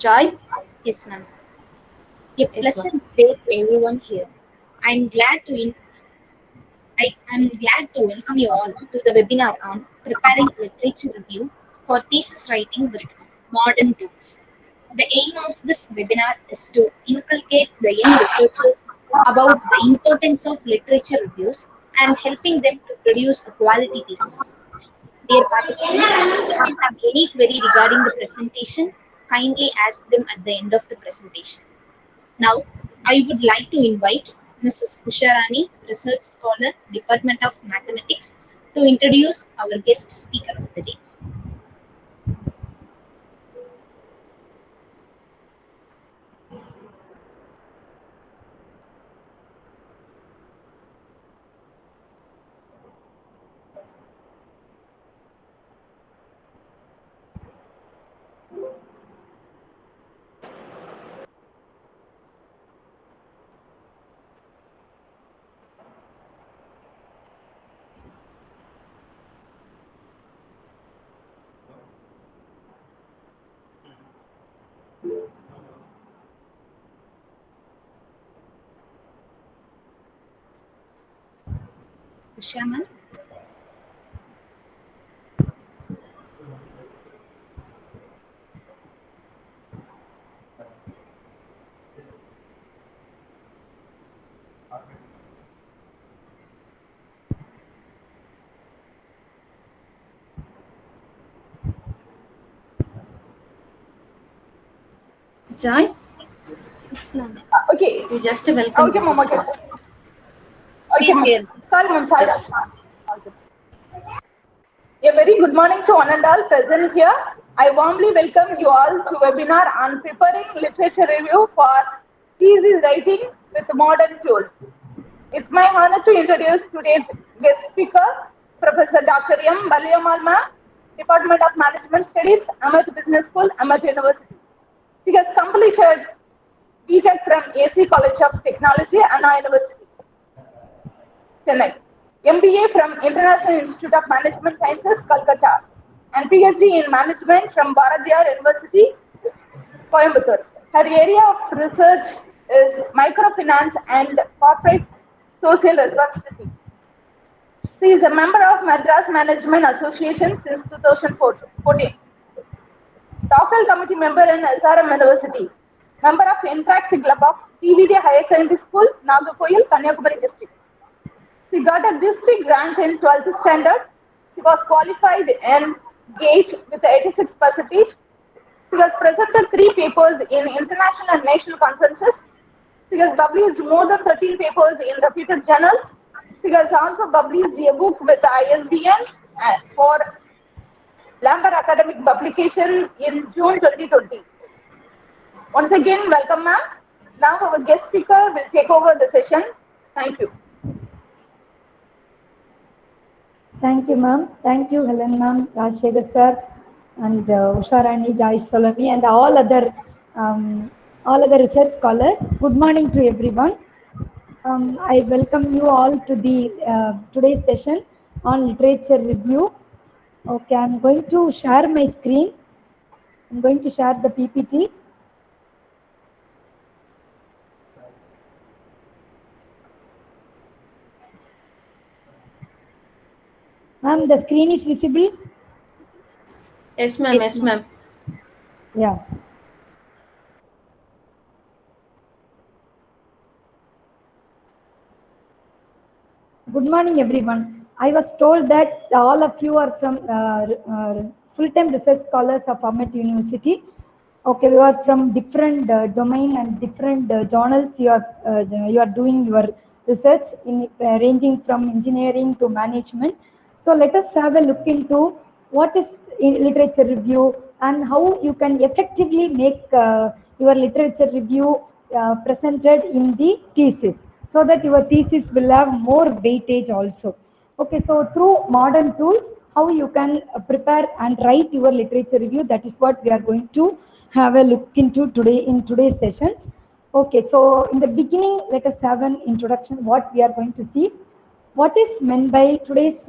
Joy? Yes, ma'am. A Yes, ma'am. pleasant day to everyone here. I'm glad to in, I'm glad to welcome you all to the webinar on preparing literature review for thesis writing with modern tools. The aim of this webinar is to inculcate the young researchers about the importance of literature reviews and helping them to produce a quality thesis. Dear participants, if you have any query regarding the presentation, kindly ask them at the end of the presentation. Now, I would like to invite Mrs. Usharani, Research Scholar, Department of Mathematics, to introduce our guest speaker of the day. Ushaman? Joy? Yes, ma'am. Okay. You just welcome Okay, to mom. this Okay. talk. Okay, She's mom. here. Sorry, mom. Sorry. Yes. A very good morning to one and all present here. I warmly welcome you all to webinar on preparing literature review for thesis writing with modern tools. It's my honor to introduce today's guest speaker, Professor Dr. M. Baliamal ma'am, Department of Management Studies, Amarth Business School, Amarth University. She has completed BTech from AC College of Technology, Anna University, Chennai. MBA from International Institute of Management Sciences, Calcutta, and PhD in Management from Bharatiyar University, Coimbatore. Her area of research is microfinance and corporate social responsibility. She is a member of Madras Management Association since 2014. Doctoral committee member in SRM University. Member of Interact Club of TVD Higher Secondary School, Nagarkoil, Kanyakumari district. She got a district rank in 12th standard. She was qualified in GATE with 86 percentage. She has presented 3 papers in international and national conferences. She has published more than 13 papers in reputed journals. She has also published a book with the ISBN for Lambert Academic Publication in June 2020. Once again, welcome ma'am. Now our guest speaker will take over the session. Thank you. Thank you, ma'am. Thank you, Helen ma'am, Rajshekhar sir, and Usharani, Jai Salami, and all other research scholars. Good morning to everyone. I welcome you all to the today's session on literature review. Okay, I'm going to share my screen. I'm going to share the PPT. Ma'am, the screen is visible? Yes, ma'am. Yes, Yes, ma'am. ma'am. Yeah. Good morning, everyone. I was told that all of you are from full-time research scholars of Ahmed University. Okay, we are from different domain and different journals. You are doing your research in ranging from engineering to management. So let us have a look into what is literature review and how you can effectively make your literature review presented in the thesis, so that your thesis will have more weightage also. Okay, so through modern tools, how you can prepare and write your literature review, that is what we are going to have a look into today in today's sessions. Okay, so in the beginning, let us have an introduction what we are going to see. What is meant by today's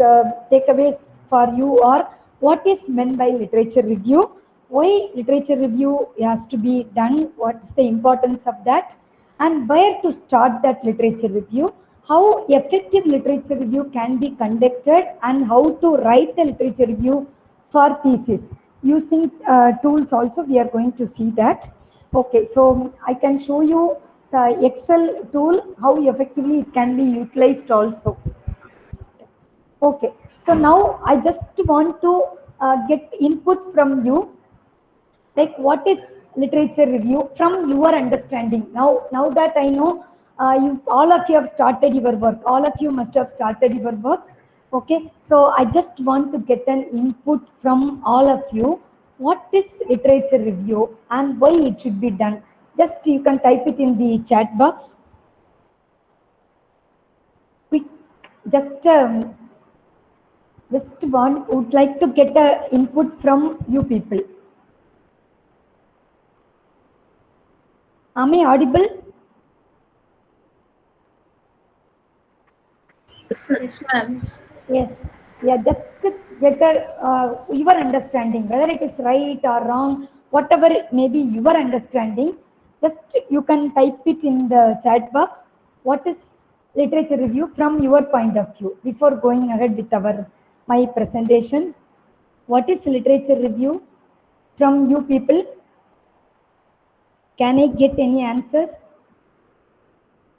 takeaways for you, or what is meant by literature review? why literature review has to be done, what's the importance of that, and where to start that literature review, how effective literature review can be conducted, and how to write the literature review for thesis. Using tools also, we are going to see that. Okay, so I can show you the Excel tool, how effectively it can be utilized also. Okay, so now I just want to get inputs from you, like what is literature review from your understanding. Now that I know, you all of you have started your work, all of you must have started your work. Okay, so I just want to get an input from all of you. What is literature review and why it should be done? Just you can type it in the chat box. Quick, just would like to get a input from you people. Am I audible? Yes, ma'am. Yes. Yeah, just to get a, your understanding, whether it is right or wrong, whatever it may be your understanding, just you can type it in the chat box. What is literature review from your point of view? Before going ahead with my presentation, what is literature review from you people? Can I get any answers?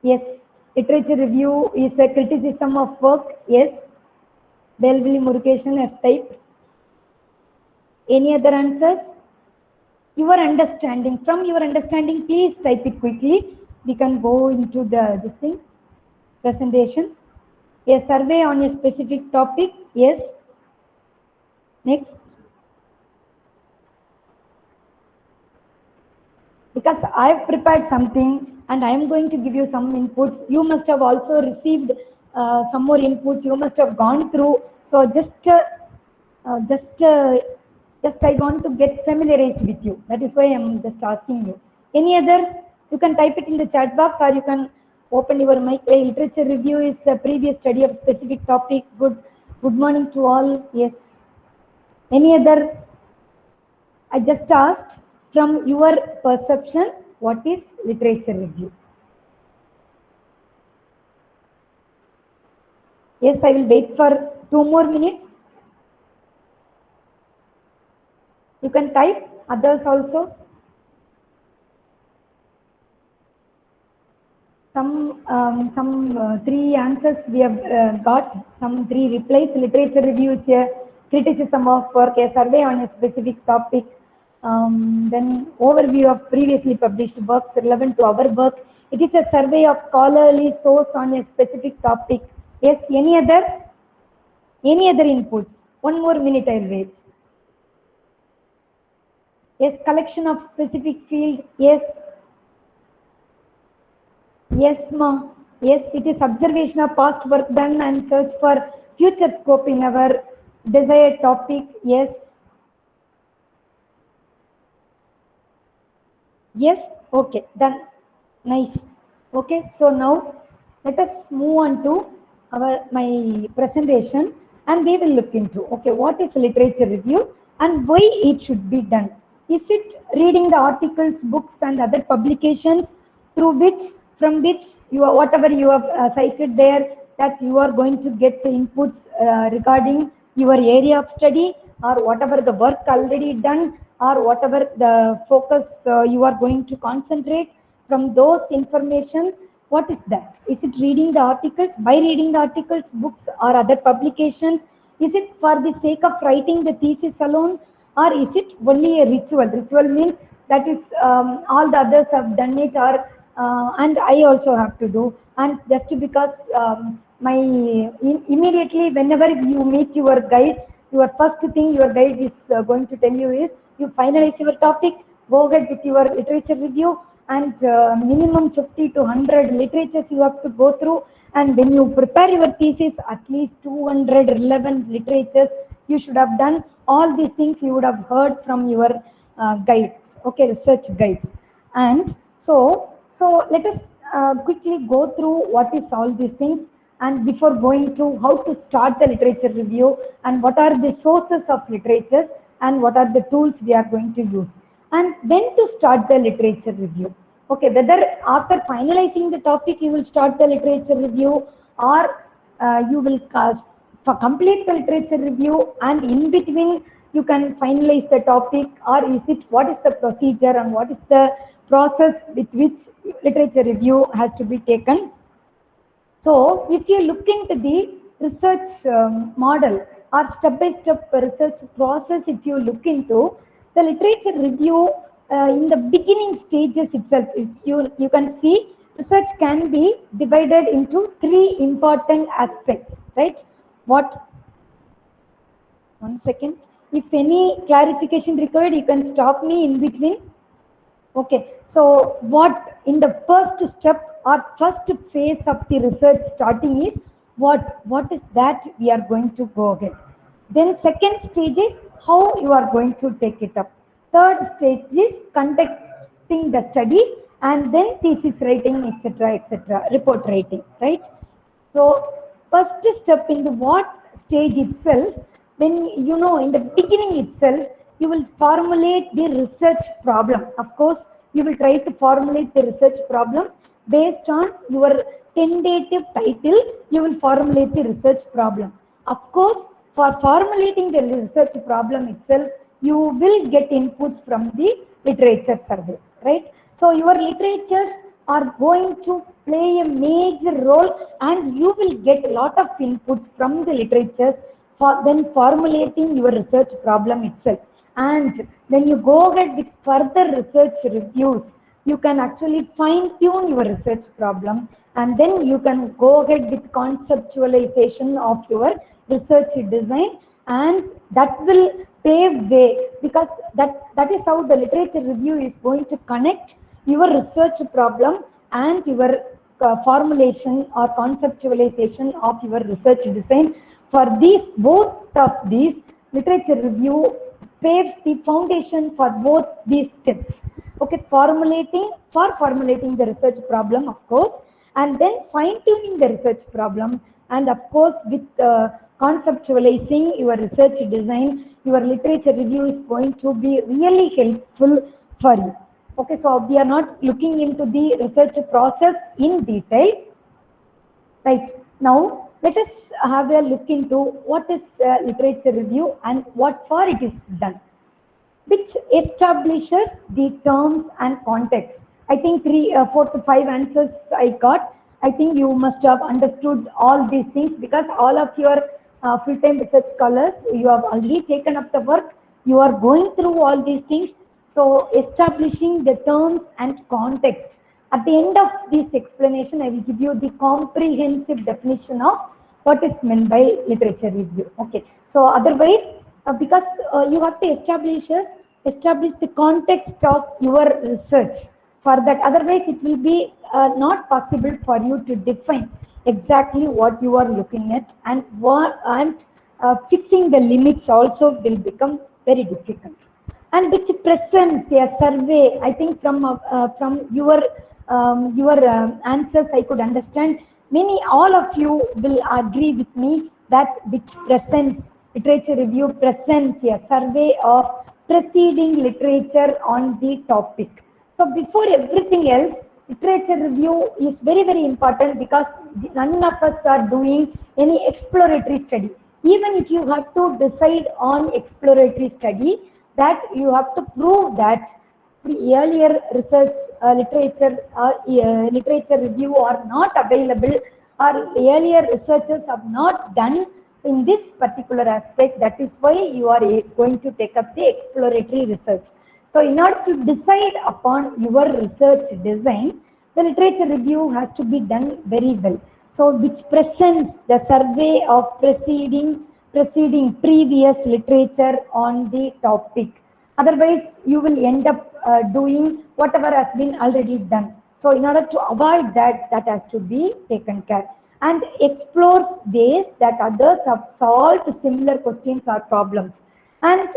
Yes, literature review is a criticism of work. Yes, Belvili Murugesan has typed. Any other answers? Your understanding. From your understanding, please type it quickly. We can go into this thing, presentation. A survey on a specific topic. Yes. Next. Because I have prepared something and I am going to give you some inputs. You must have also received some more inputs. You must have gone through. So just I want to get familiarized with you. That is why I'm just asking you. Any other? You can type it in the chat box or you can open your mic. A literature review is a previous study of specific topic. Good morning to all. Yes. Any other? I just asked, from your perception, what is literature review? Yes, I will wait for 2 more minutes. You can type, others also. Some 3 answers we have got, some 3 replies. Literature review is a criticism of work, a survey on a specific topic. Then overview of previously published works relevant to our work. It is a survey of scholarly source on a specific topic. Yes, any other? Any other inputs? 1 more minute, I'll wait. Yes, collection of specific field. Yes. Yes, ma. Yes, it is observation of past work done and search for future scope in our desired topic. Yes. Yes, okay, done. Nice. Okay, so now let us move on to my presentation and we will look into, okay, what is literature review and why it should be done. Is it reading the articles, books and other publications from which you are, whatever you have cited there, that you are going to get the inputs regarding your area of study or whatever the work already done or whatever the focus you are going to concentrate from those information? What is that? Is it reading the articles? By reading the articles, books or other publications? Is it for the sake of writing the thesis alone, or is it only a ritual? Ritual means that is all the others have done it, or and I also have to do, and just because immediately whenever you meet your guide, your first thing your guide is going to tell you is, you finalize your topic, go ahead with your literature review, and minimum 50 to 100 literatures you have to go through, and when you prepare your thesis, at least 200 relevant literatures you should have done. All these things you would have heard from your guides, okay, research guides. And so let us quickly go through what is all these things, and before going to how to start the literature review and what are the sources of literatures, and what are the tools we are going to use, and when to start the literature review. Okay, whether after finalizing the topic you will start the literature review, or you will complete the literature review and in between you can finalize the topic, or is it, what is the procedure and what is the process with which literature review has to be taken. So if you look into the research model or step-by-step research process, if you look into the literature review in the beginning stages itself, if you can see research can be divided into three important aspects, right? What? One second. If any clarification required, you can stop me in between. Okay, so what in the first step or first phase of the research starting is what is that we are going to go ahead. Then second stage is how you are going to take it up. Third stage is conducting the study, and then thesis writing, etc., report writing, right? So first step in the what stage itself, when you know in the beginning itself, you will formulate the research problem. Of course, you will try to formulate the research problem based on your tentative title. You will formulate the research problem. Of course, for formulating the research problem itself, you will get inputs from the literature survey, right? So your literatures are going to play a major role, and you will get a lot of inputs from the literatures for when formulating your research problem itself. And when you go ahead with further research reviews, you can actually fine tune your research problem, and then you can go ahead with conceptualization of your research design, and that will pave way, because that is how the literature review is going to connect your research problem and your formulation or conceptualization of your research design. For these, both of these, literature review paves the foundation for both these steps. Okay, formulating the research problem, of course, and then fine-tuning the research problem, and of course with conceptualizing your research design, your literature review is going to be really helpful for you. Okay, so we are not looking into the research process in detail. Right, now let us have a look into what is literature review and what for it is done, which establishes the terms and context. I think 4 to 5 answers I got. I think you must have understood all these things, because all of your full-time research scholars, you have already taken up the work. You are going through all these things. So establishing the terms and context. At the end of this explanation, I will give you the comprehensive definition of what is meant by literature review. Okay. So otherwise, because you have to establish the context of your research. For that, otherwise it will be not possible for you to define exactly what you are looking at, and fixing the limits also will become very difficult. And which presents a survey, I think from your answers I could understand, all of you will agree with me that which presents, literature review presents a survey of preceding literature on the topic. So before everything else, literature review is very, very important, because none of us are doing any exploratory study. Even if you have to decide on exploratory study, that you have to prove that the earlier research literature review are not available, or earlier researchers have not done in this particular aspect. That is why you are going to take up the exploratory research. So in order to decide upon your research design, the literature review has to be done very well. So which presents the survey of preceding previous literature on the topic. Otherwise, you will end up doing whatever has been already done. So in order to avoid that, that has to be taken care. And explores ways that others have solved similar questions or problems. And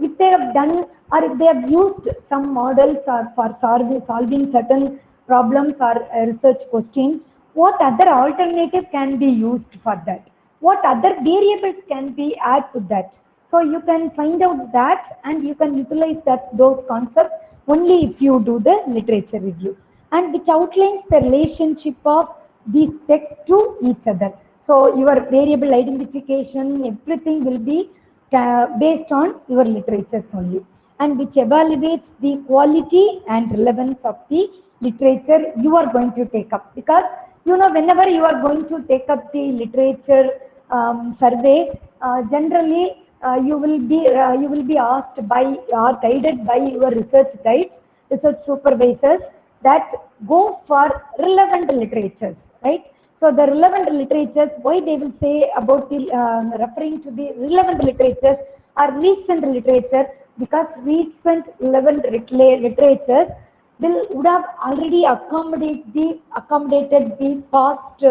if they have done, or if they have used some models or for solving certain problems or research question, what other alternative can be used for that? What other variables can be added to that? So you can find out that and you can utilize those concepts only if you do the literature review, and which outlines the relationship of these texts to each other. So your variable identification, everything will be based on your literatures only, and which evaluates the quality and relevance of the literature you are going to take up. Because whenever you are going to take up the literature survey, generally you will be asked by or guided by your research guides, research supervisors, that go for relevant literatures, right? So the relevant literatures, why they will say about the referring to the relevant literatures or recent literature, because recent relevant literatures would have already accommodated the past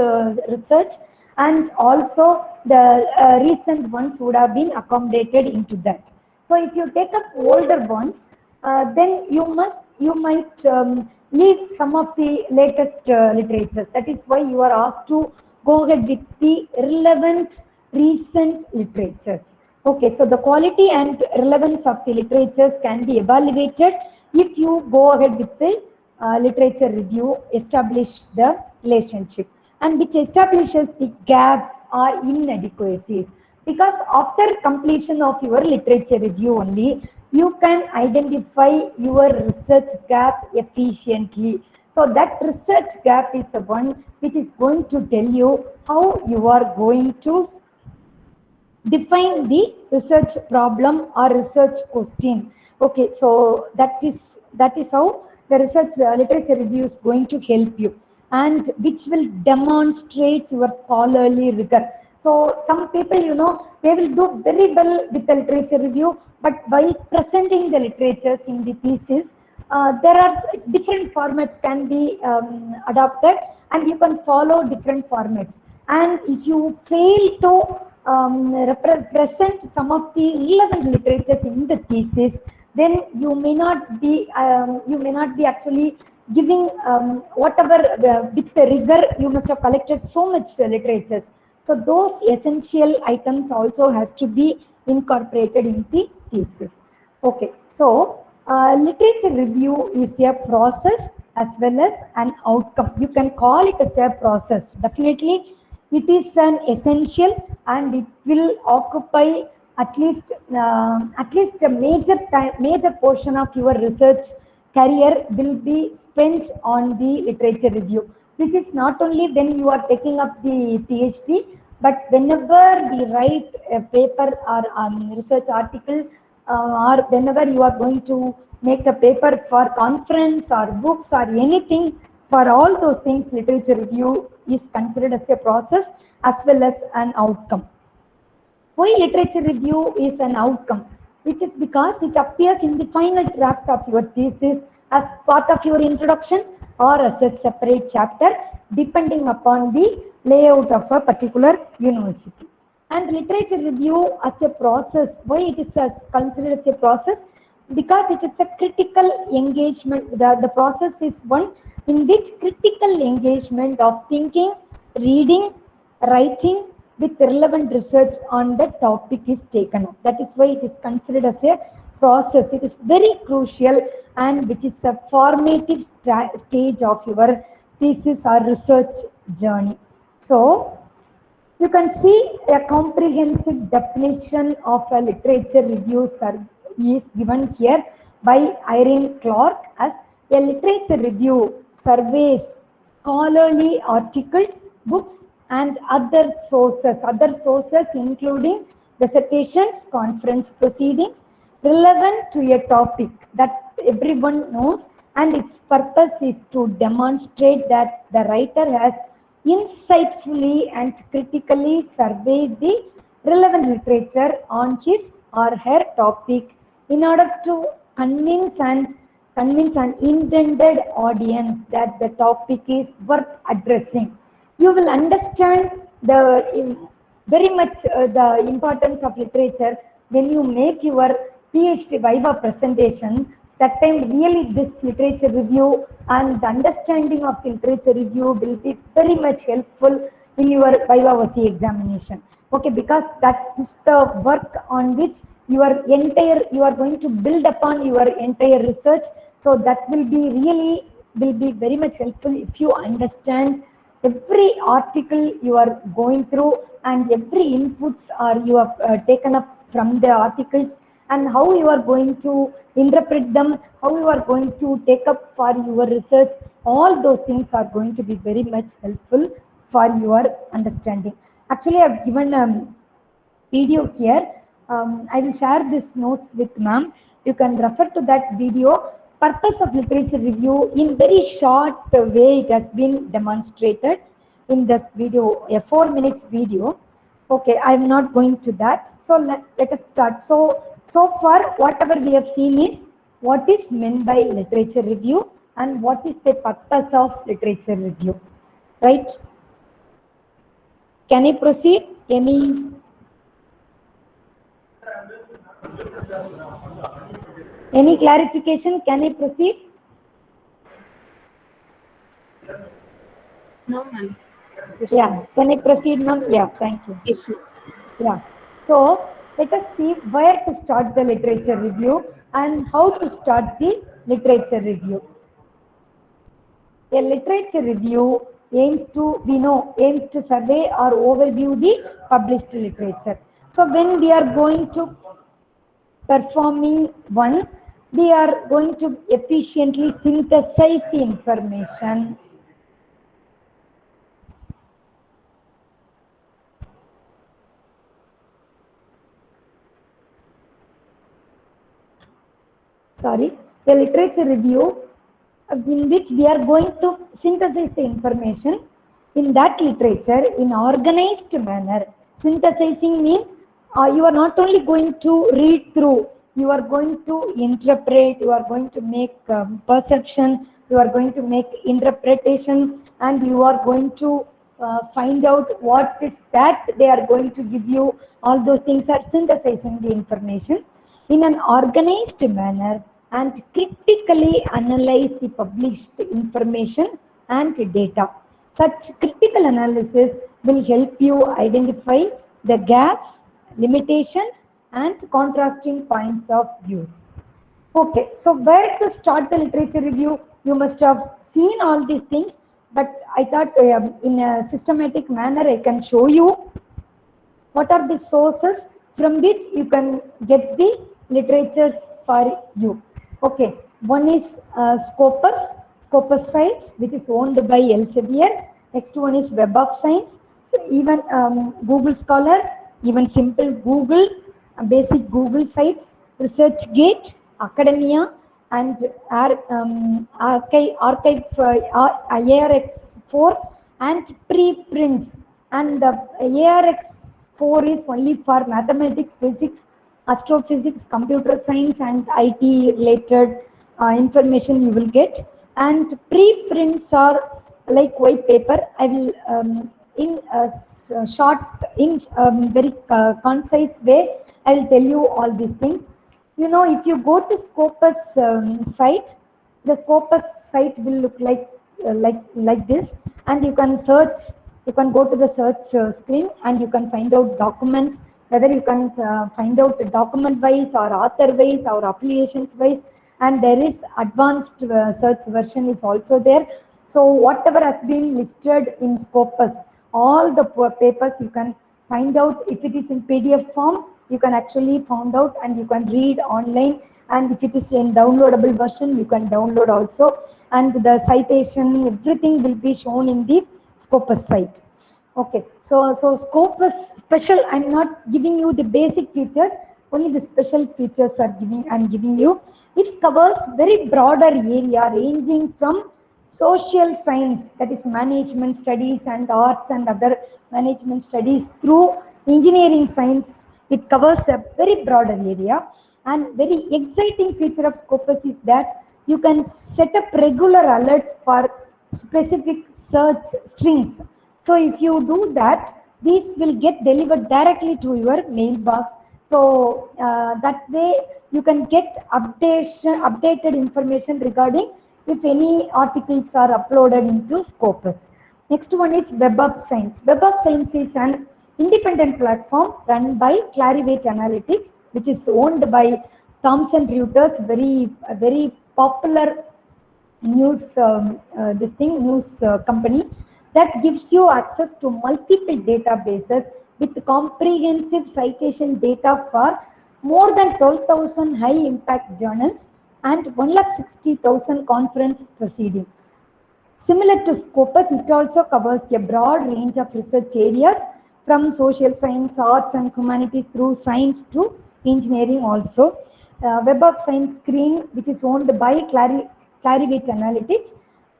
research, and also the recent ones would have been accommodated into that. So if you take up older ones, then you might leave some of the latest literatures. That is why you are asked to go ahead with the relevant recent literatures. Okay, so the quality and relevance of the literatures can be evaluated if you go ahead with the literature review, establish the relationship, and which establishes the gaps or inadequacies. Because after completion of your literature review only, you can identify your research gap efficiently. So that research gap is the one which is going to tell you how you are going to define the research problem or research question. Okay, so that is how the research literature review is going to help you, and which will demonstrate your scholarly rigor. So some people, they will do very well with the literature review, but while presenting the literatures in the thesis, there are different formats can be adopted, and you can follow different formats. And if you fail to present some of the relevant literatures in the thesis, then you may not be actually giving whatever with the rigor you must have collected so much literatures. So those essential items also has to be incorporated in the thesis. Okay, so literature review is a process as well as an outcome. You can call it as a process. Definitely, it is an essential, and it will occupy at least a major portion of your research career will be spent on the literature review. This is not only when you are taking up the PhD, but whenever we write a paper or research article, or whenever you are going to make a paper for conference or books or anything, for all those things, literature review is considered as a process as well as an outcome. Why literature review is an outcome? Which is because it appears in the final draft of your thesis as part of your introduction or as a separate chapter, depending upon the layout of a particular university. And literature review as a process, why it is considered as a process? Because it is a critical engagement. The process is one in which critical engagement of thinking, reading, writing with relevant research on the topic is taken up. That is why it is considered as a process. It is very crucial, and which is a formative stage of your thesis or research journey. So you can see a comprehensive definition of a literature review is given here by Irene Clark as a literature review surveys scholarly articles, books, and other sources including dissertations, conference proceedings relevant to a topic that everyone knows, and its purpose is to demonstrate that the writer has insightfully and critically surveyed the relevant literature on his or her topic in order to convince an intended audience that the topic is worth addressing. You will understand very much the importance of literature when you make your PhD Viva presentation. That time really this literature review and the understanding of literature review will be very much helpful in your Viva OC examination. Okay, because that is the work on which you are going to build upon your entire research. So that will be very much helpful if you understand every article you are going through and every inputs are you have taken up from the articles, and how you are going to interpret them, how you are going to take up for your research. All those things are going to be very much helpful for your understanding. Actually, I've given a video here. I will share this notes with ma'am. You can refer to that video. Purpose of literature review in very short way it has been demonstrated in this video, a 4 minutes video. Okay, I'm not going to that. So let us start. So far, whatever we have seen is what is meant by literature review and what is the purpose of literature review, right? Can I proceed? Any clarification? Can I proceed? No, ma'am. Yeah. Can I proceed, ma'am? Yeah. Thank you. Yes, ma'am. Yeah. So let us see where to start the literature review and how to start the literature review. A literature review aims to survey or overview the published literature. So when we are going to performing one, we are going to efficiently synthesize the information. The literature review in which we are going to synthesize the information in that literature in organized manner. Synthesizing means you are not only going to read through, you are going to interpret, you are going to make perception, you are going to make interpretation, and you are going to find out what is that they are going to give you. All those things are synthesizing the information in an organized manner and critically analyze the published information and data. Such critical analysis will help you identify the gaps, limitations, and contrasting points of views. Okay, so where to start the literature review? You must have seen all these things, but I thought in a systematic manner I can show you what are the sources from which you can get the literatures for you. Okay, one is Scopus Sites, which is owned by Elsevier. Next one is Web of Science. So even Google Scholar, even simple Google, basic Google sites, ResearchGate, Academia, and Archive ARX4 and preprints. And the ARX4 is only for mathematics, physics, astrophysics, computer science, and IT related information you will get. And preprints are like white paper. I will in a short, in very concise way, I will tell you all these things. You know, if you go to Scopus site, the Scopus site will look like this, and you can search. You can go to the search screen and you can find out documents. Whether you can find out document wise or author wise or affiliations wise, and there is advanced search version is also there. So whatever has been listed in Scopus, all the papers you can find out. If it is in PDF form, you can actually find out and you can read online, and if it is in downloadable version, you can download also, and the citation, everything will be shown in the Scopus site. Okay, so Scopus special, I'm not giving you the basic features, only the special features I'm giving you. It covers very broader area ranging from social science, that is management studies and arts and other management studies, through engineering science. It covers a very broader area, and very exciting feature of Scopus is that you can set up regular alerts for specific search strings. So if you do that, these will get delivered directly to your mailbox. So that way you can get updated information regarding if any articles are uploaded into Scopus. Next one is Web of Science. Web of Science is an independent platform run by Clarivate Analytics, which is owned by Thomson Reuters, very popular news company that gives you access to multiple databases with comprehensive citation data for more than 12,000 high impact journals and 160,000 conference proceedings. Similar to Scopus, it also covers a broad range of research areas from social science, arts and humanities through science to engineering also. Web of Science screen, which is owned by Clarivate Analytics,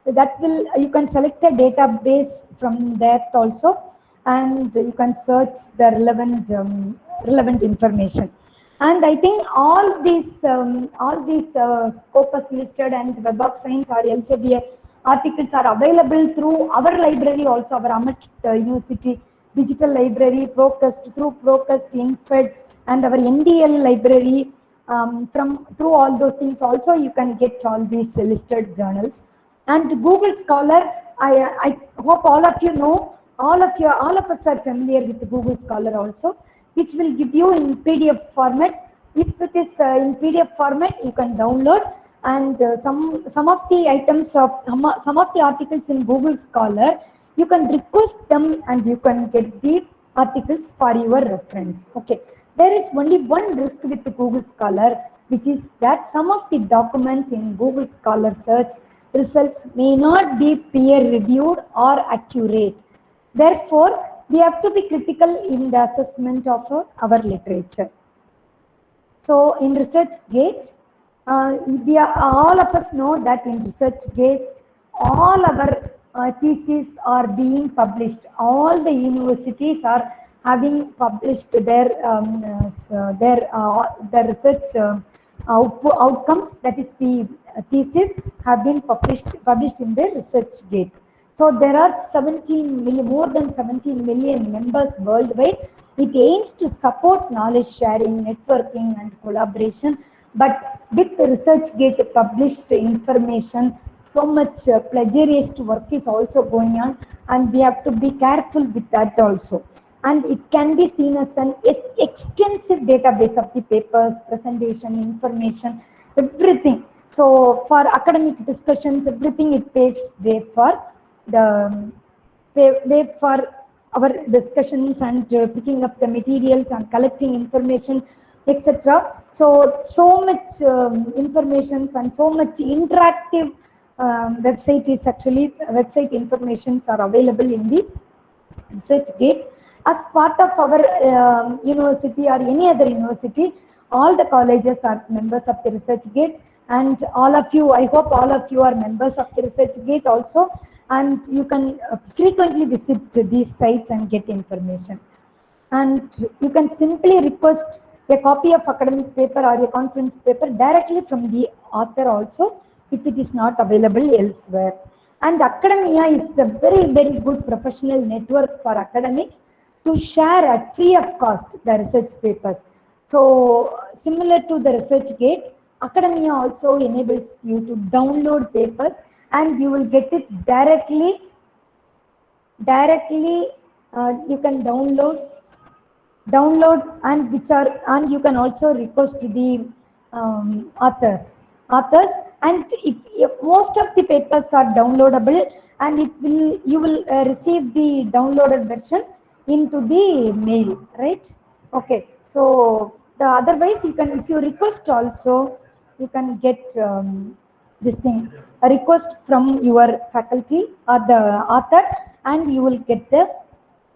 that will, you can select a database from that also, and you can search the relevant information. And I think all these Scopus listed and Web of Science or Elsevier articles are available through our library also, our Amat University digital library, Procust, through Procust, INFED, and our NDL library. Through all those things also you can get all these listed journals. And Google Scholar, I hope all of you know, all of us are familiar with Google Scholar also, which will give you in PDF format. If it is in PDF format, you can download, and some of the items of some of the articles in Google Scholar, you can request them and you can get the articles for your reference. Okay. There is only one risk with the Google Scholar, which is that some of the documents in Google Scholar search results may not be peer reviewed or accurate. Therefore, we have to be critical in the assessment of our literature. So in ResearchGate, all of us know that in ResearchGate, all our theses are being published. All the universities are having published their research outcomes, that is the thesis, have been published in the ResearchGate. So there are more than 17 million members worldwide. It aims to support knowledge sharing, networking, and collaboration. But with the ResearchGate published information, so much plagiarist work is also going on, and we have to be careful with that also. And it can be seen as an extensive database of the papers, presentation, information, everything. So for academic discussions, everything, it paves way for our discussions and picking up the materials and collecting information, etc. So much information and so much interactive website informations are available in the ResearchGate. As part of our university or any other university, all the colleges are members of the ResearchGate, and all of you, I hope all of you are members of the ResearchGate also, and you can frequently visit these sites and get information. And you can simply request a copy of academic paper or a conference paper directly from the author also, if it is not available elsewhere. And academia is a very, very good professional network for academics to share at free of cost the research papers. So similar to the ResearchGate, academia also enables you to download papers, and you will get it directly. You can download, and you can also request the authors. And if most of the papers are downloadable, and you will receive the downloaded version into the mail, right? Okay, so otherwise you can, if you request also, you can get this thing, a request from your faculty or the author, and you will get the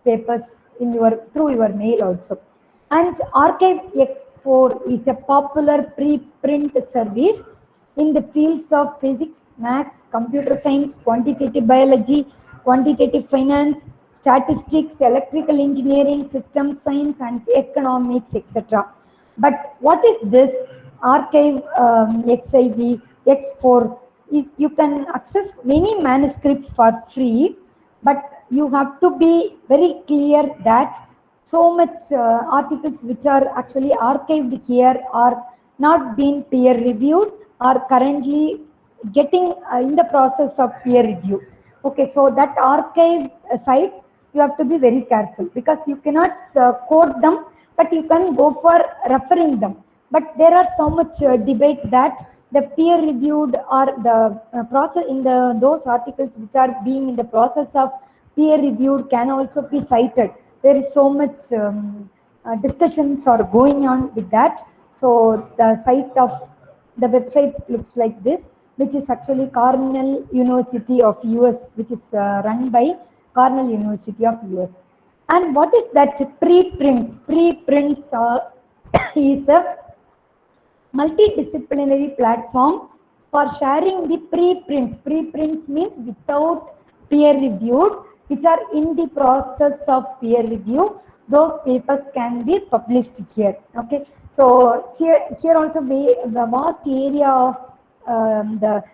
papers through your mail also. And ArchiveX4 is a popular preprint service in the fields of physics, maths, computer science, quantitative biology, quantitative finance, statistics, electrical engineering, system science, and economics, etc. But what is this ArchiveX4? You can access many manuscripts for free, but you have to be very clear that so much articles which are actually archived here are not being peer reviewed, are currently getting in the process of peer review. Okay, so that archive site you have to be very careful because you cannot quote them, but you can go for referring them. But there are so much debate that the peer reviewed or the process in the those articles which are being in the process of peer reviewed can also be cited. There is so much discussions are going on with that. So the site of the website looks like this, which is actually Cornell University of US, which is run by Cornell University of US. And what is that preprints? Preprints is a multidisciplinary platform for sharing the preprints. Preprints means without peer reviewed, which are in the process of peer review. Those papers can be published here. Okay, so here also the vast area of the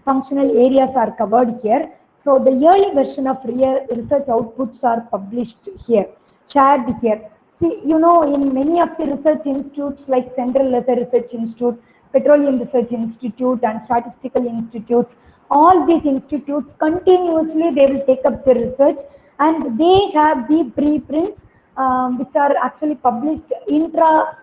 functional areas are covered here. So the early version of research outputs are published here, shared here. See, in many of the research institutes like Central Leather Research Institute, Petroleum Research Institute, and Statistical Institutes, all these institutes continuously they will take up the research, and they have the preprints which are actually published intra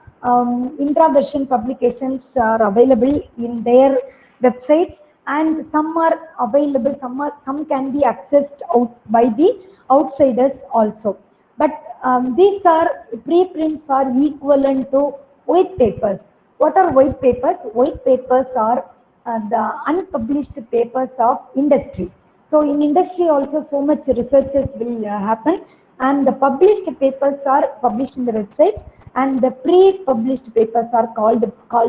version publications are available in their websites, and some are available, some can be accessed out by the outsiders also. But these are preprints are equivalent to white papers. What are white papers? White papers are the unpublished papers of industry. So in industry also so much researches will happen, and the published papers are published in the websites, and the pre-published papers are called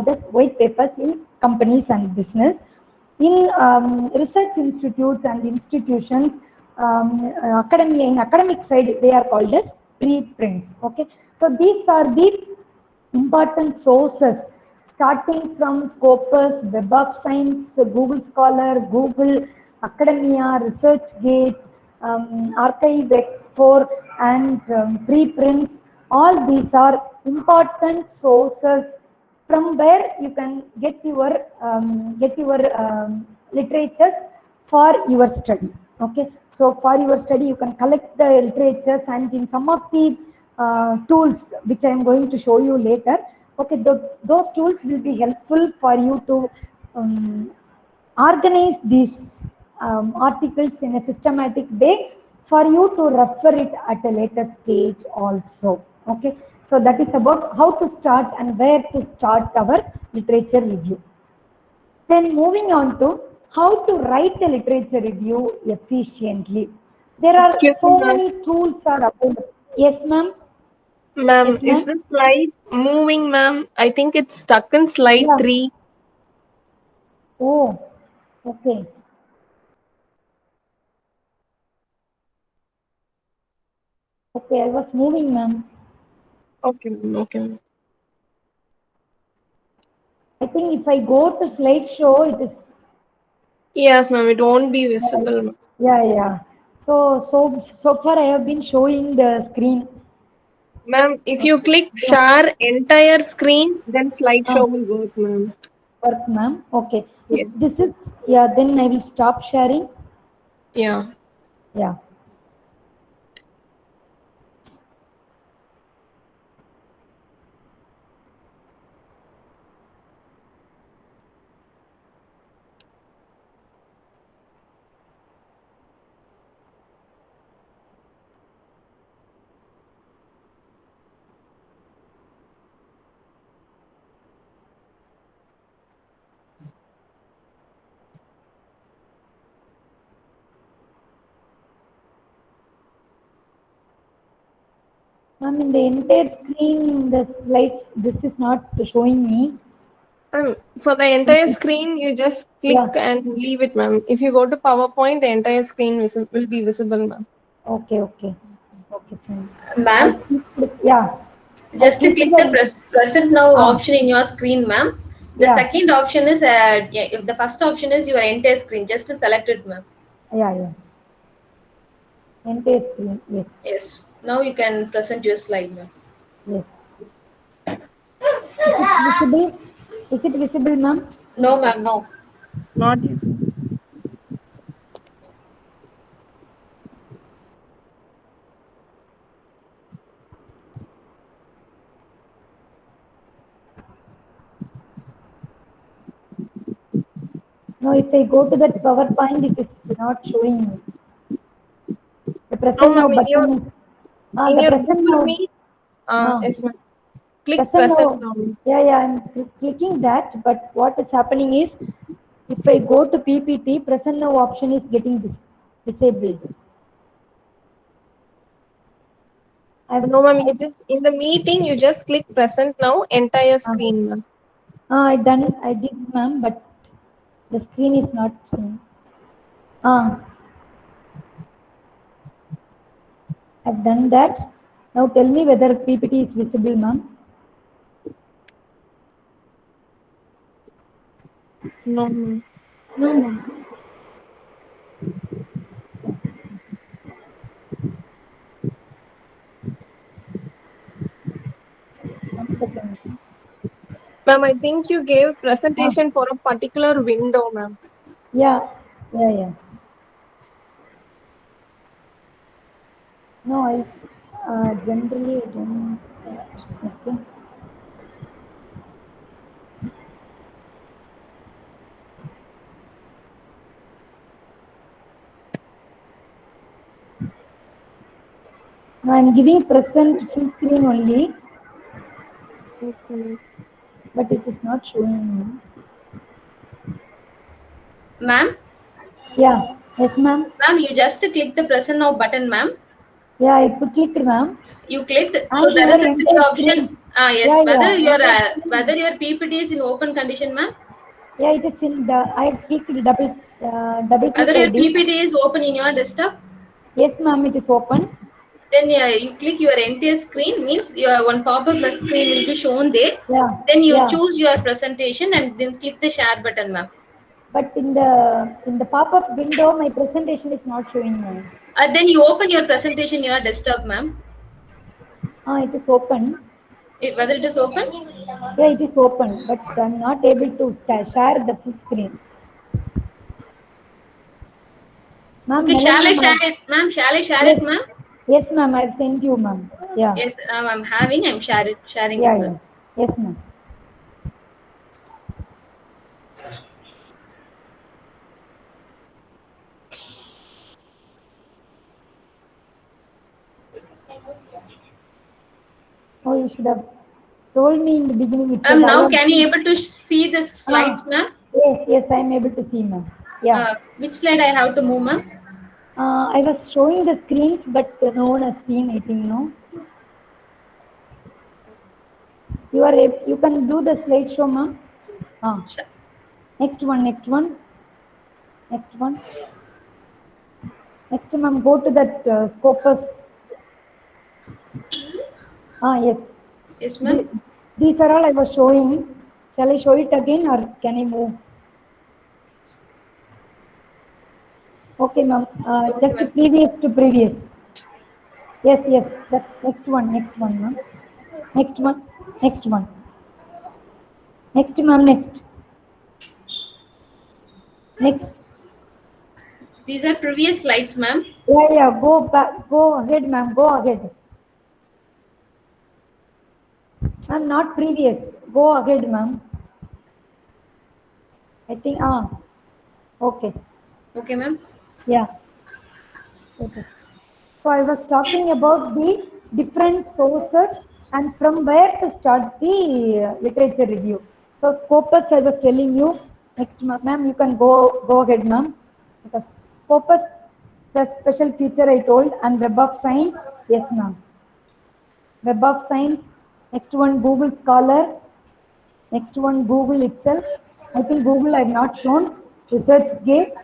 as white papers in companies and business. In research institutes and institutions, in academic side, they are called as preprints. Okay, so these are the important sources, starting from Scopus, Web of Science, Google Scholar, Google Academia, ResearchGate, ArchiveX4, and preprints. All these are important sources from where you can get your literatures for your study. Okay, so for your study you can collect the literatures, and in some of the tools which I am going to show you later, okay, those tools will be helpful for you to organize these articles in a systematic way for you to refer it at a later stage also. Okay, so that is about how to start and where to start our literature review. Then moving on to how to write a literature review efficiently. There are so many tools are available. Yes, ma'am. Ma'am, Yes, is ma'am. the slide moving, ma'am? I think it's stuck in slide Yeah. 3. Oh, okay. Okay, I was moving, ma'am. Okay, ma'am. Okay, ma'am. I think if I go to slideshow, it is. Yes, ma'am. It won't be visible, ma'am. Yeah. So far I have been showing the screen. Ma'am, if you click share entire screen, then slideshow Ah. will work, ma'am. Work, ma'am. Okay. If Yes. this is, yeah, then I will stop sharing. Yeah. Yeah. Ma'am, in the entire screen, the slide, this is not showing me. For the entire screen, you just click Yeah. and leave it, ma'am. If you go to PowerPoint, the entire screen will be visible, ma'am. Okay, fine. Ma'am, Yeah. just to click the present now Ah. option in your screen, ma'am. The Yeah. second option is, if the first option is your entire screen, just to select it, ma'am. Yeah. Entire screen, yes. Yes. Now you can present your slide, ma'am. Yes. Is it visible? Is it visible, ma'am? No, ma'am, no. Not yet. No, if I go to that PowerPoint, it is not showing me. The No, present now ma'am. button is, In the your present Google now, Meet, ah, yes, ma'am. Click present present now, now. yeah, I'm clicking that, but what is happening is, if I go to PPT, present now option is getting disabled. No, ma'am. You just in the meeting, you just click present now, entire screen, ma'am. I did, ma'am, but the screen is not seen. I've done that. Now tell me whether PPT is visible, ma'am. No, ma'am. No, ma'am. One second. Ma'am, I think you gave Ah, presentation for a particular window, ma'am. yeah. No, I generally I don't. Okay. Now I'm giving present full screen only, Okay. but it is not showing me. Ma'am, Yeah, yes, ma'am. ma'am, you just click the present now button, ma'am. Yeah, I clicked, ma'am. You clicked, so And there your is a three entire option. screen. Yes, Yeah, entire whether screen. your PPT is in open condition, ma'am. Yeah, it is in the. I clicked double Whether click your ID. PPT is open in your desktop. Yes, ma'am, it is open. Then you click your entire screen, means your one pop-up screen will be shown there. Yeah, Then you yeah. choose your presentation and then click the share button, ma'am. But in the pop-up window, my presentation is not showing, ma'am. Then you open your presentation in your desktop, ma'am. It is open. Whether it is open. Yeah, it is open, but I'm not able to share the full screen. Ma'am, Okay, shall I Melanie, share ma'am. it, ma'am? Shall I share Yes, it, ma'am? yes, ma'am. I've sent you, ma'am. Yeah, Yes, I'm sharing it, yeah, ma'am. yeah. Yes, ma'am. Oh, you should have told me in the beginning itself. I Now have. can you able to see the slides, Ah, ma'am? yes, I'm able to see, ma'am. Yeah. Which slide I have to move, ma'am? I was showing the screens, but no one has seen. I think no. You can do the slideshow, ma'am. Ah, next one. Next, ma'am. Go to that Scopus. Yes. Yes, The- ma'am. These are all I was showing. Shall I show it again or can I move? Okay, ma'am. Okay, Just ma'am. previous to previous. Yes. That next one, ma'am. Next one, next one. Next, ma'am. Next. These are previous slides, ma'am. Yeah. Go back. Go ahead, ma'am. Go ahead. Ma'am, not previous. Go ahead, ma'am. I think. Okay. Okay, ma'am. Yeah. So I was talking about the different sources and from where to start the literature review. So Scopus, I was telling you. Next, ma'am, you can go ahead, ma'am. Because Scopus, the special feature I told, and Web of Science, yes, ma'am. Web of Science. Next one, Google Scholar. Next one, Google itself. I think Google I have not shown. ResearchGate.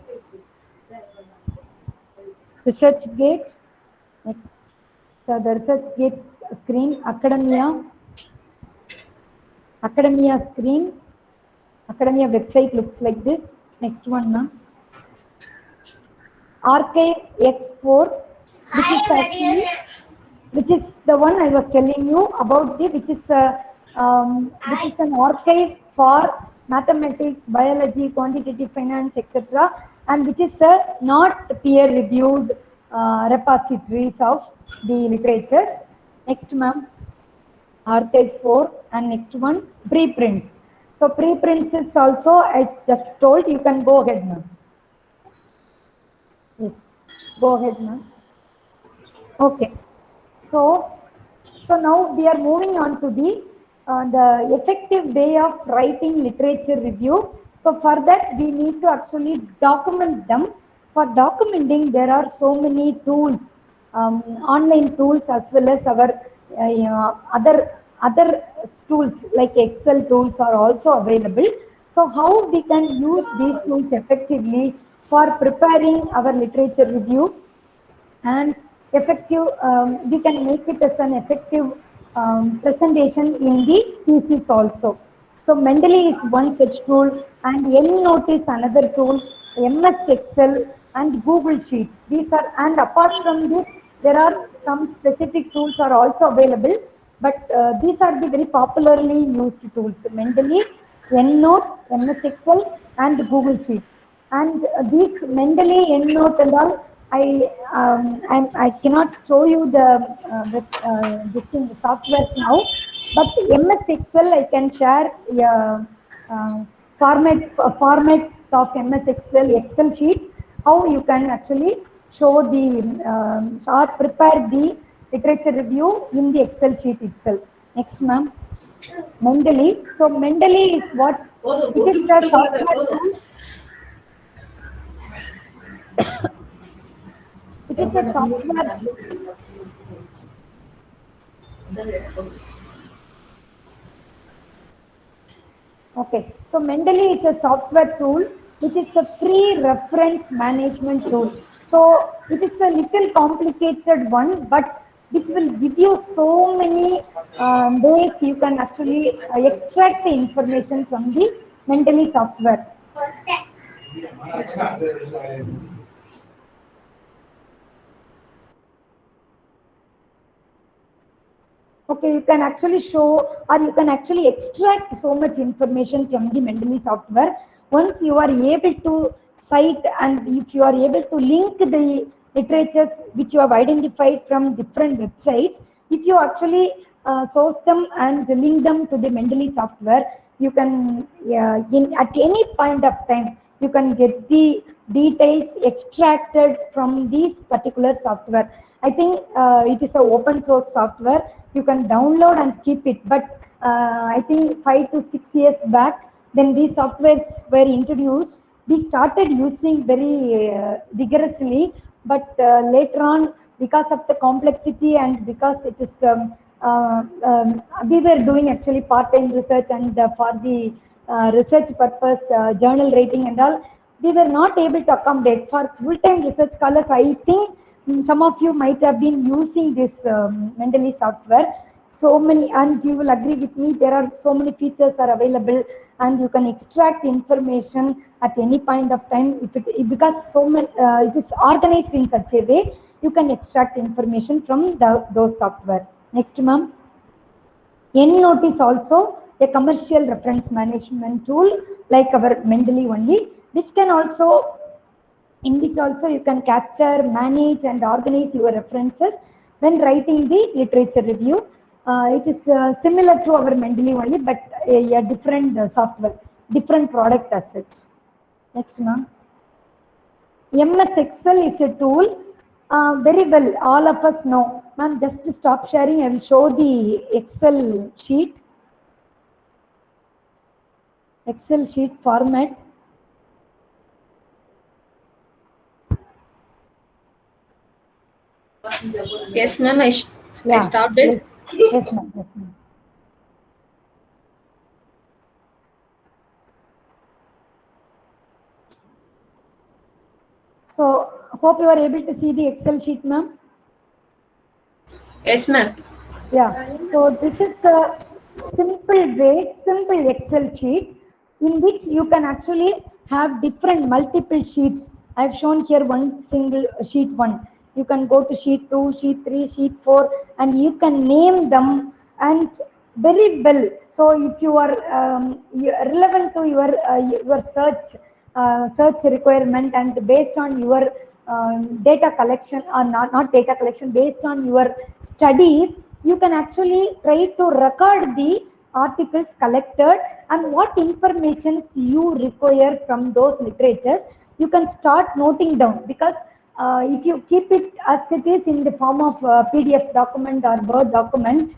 ResearchGate. Next, the ResearchGate screen. Academia screen. Academia website looks like this. Next one, ma'am. Archive X4, which is the one I was telling you about which is an archive for mathematics, biology, quantitative finance, etc., and which is not peer-reviewed repositories of the literatures. Next, ma'am, Archive 4, and next one, preprints. So preprints is also, I just told, you can go ahead, ma'am. Yes, go ahead, ma'am. Okay. So, now we are moving on to the effective way of writing literature review. So for that, we need to actually document them. For documenting, there are so many tools, online tools, as well as our other tools like Excel tools are also available. So how we can use these tools effectively for preparing our literature review and effective, we can make it as an effective presentation in the thesis also. So Mendeley is one such tool, and EndNote is another tool, MS Excel and Google Sheets. These are, and apart from this, there are some specific tools are also available, but these are the very popularly used tools: Mendeley, EndNote, MS Excel, and Google Sheets. And these Mendeley, EndNote, and all, I cannot show you the softwares now, but MS Excel I can share uh, format of MS Excel sheet, how you can actually show the or prepare the literature review in the Excel sheet itself. Next, ma'am. Mendeley. So Mendeley is what? It is the software tool. It is a software. Okay, so Mendeley is a software tool which is a free reference management tool. So it is a little complicated one, but which will give you so many ways you can actually extract the information from the Mendeley software. Okay, you can actually show, or you can actually extract so much information from the Mendeley software. Once you are able to cite, and if you are able to link the literatures which you have identified from different websites, if you actually source them and link them to the Mendeley software, you can, at any point of time, you can get the details extracted from this particular software. I think it is an open source software. You can download and keep it. But I think 5 to 6 years back, then these softwares were introduced, we started using very vigorously. But later on, because of the complexity and because it is, we were doing actually part-time research, and for the research purpose, journal writing and all, we were not able to accommodate. For full-time research scholars, I think some of you might have been using this Mendeley software. So many, and you will agree with me, there are so many features are available, and you can extract information at any point of time. Because so many, it is organized in such a way, you can extract information from those software. Next, ma'am. EndNote is also a commercial reference management tool like our Mendeley only, which can also, in which also you can capture, manage, and organize your references when writing the literature review. It is similar to our Mendeley only, but a different software, different product as such. Next, ma'am. MS Excel is a tool. Very well, all of us know. Ma'am, just to stop sharing, I will show the Excel sheet. Excel sheet format. Yes, ma'am. I started. Yes, ma'am. Yes, ma'am. So, hope you are able to see the Excel sheet, ma'am. Yes, ma'am. Yeah. So this is a simple Excel sheet in which you can actually have different multiple sheets. I've shown here one single sheet one. You can go to sheet 2, sheet 3, sheet 4, and you can name them, and very well. So if you are relevant to your search requirement, and based on your data collection, or not data collection, based on your study, you can actually try to record the articles collected and what informations you require from those literatures, you can start noting down, because if you keep it as it is in the form of PDF document or Word document,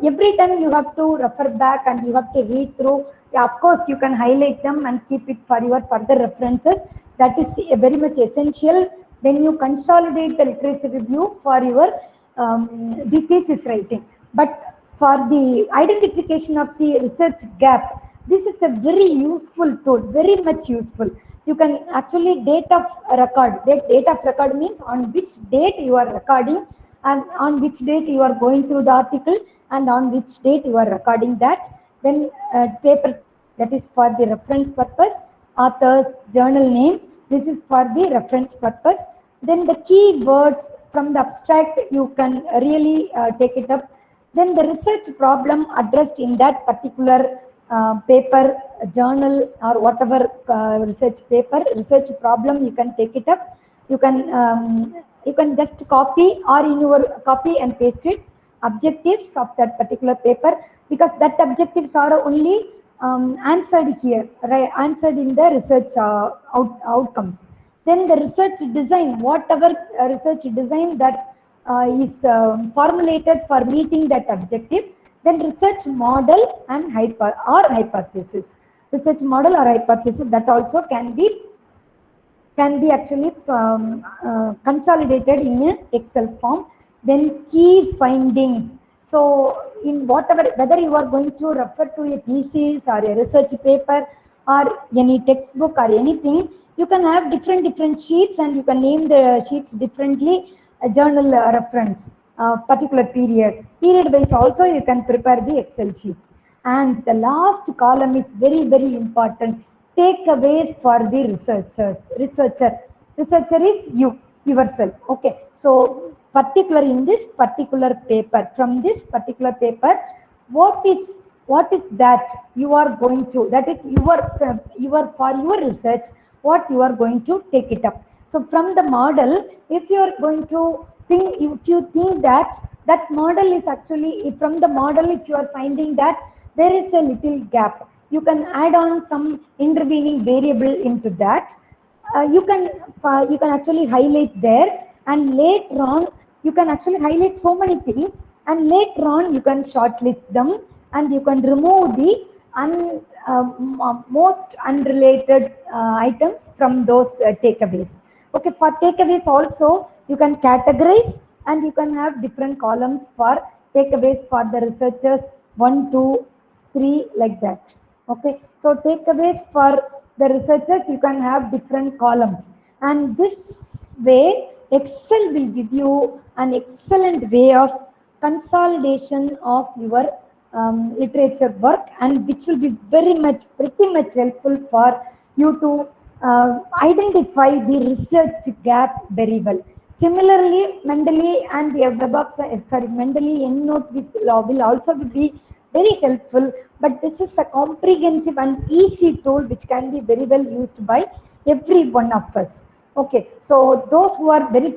every time you have to refer back and you have to read through. Yeah, of course, you can highlight them and keep it for your further references. That is very much essential when you consolidate the literature review for your the thesis writing. But for the identification of the research gap, this is a very useful tool, very much useful. You can actually date of record. Date of record means on which date you are recording and on which date you are going through the article and on which date you are recording that. Then paper, that is for the reference purpose. Author's journal name, this is for the reference purpose. Then the keywords from the abstract, you can really take it up. Then the research problem addressed in that particular paper, journal, or whatever research paper, research problem, you can take it up. You can just copy or in your copy and paste it objectives of that particular paper, because that objectives are only answered here, right? Answered in the research outcomes. Then the research design, whatever research design that is formulated for meeting that objective. Then research model and hypothesis. Research model or hypothesis, that also can be actually consolidated in an Excel form. Then key findings. So in whatever, whether you are going to refer to a thesis or a research paper or any textbook or anything, you can have different sheets and you can name the sheets differently. A journal reference, particular period wise also you can prepare the Excel sheets. And the last column is very important, takeaways for the researcher is you yourself. Okay, so particular in this particular paper, from this particular paper, what is that you are going to, that is your for your research, what you are going to take it up. So from the model, if you are going to think, if you think that that model is actually, from the model, if you are finding that there is a little gap, you can add on some intervening variable into that. You can actually highlight there, and later on you can actually highlight so many things, and later on you can shortlist them and you can remove the most unrelated items from those takeaways. Okay, for takeaways also you can categorize and you can have different columns for takeaways for the researchers, 1, 2, 3, like that. Okay, so takeaways for the researchers, you can have different columns, and this way Excel will give you an excellent way of consolidation of your literature work, and which will be pretty much helpful for you to identify the research gap very well. Similarly, Mendeley and the Mendeley EndNote will also be very helpful, but this is a comprehensive and easy tool which can be very well used by every one of us. Okay, so those who are very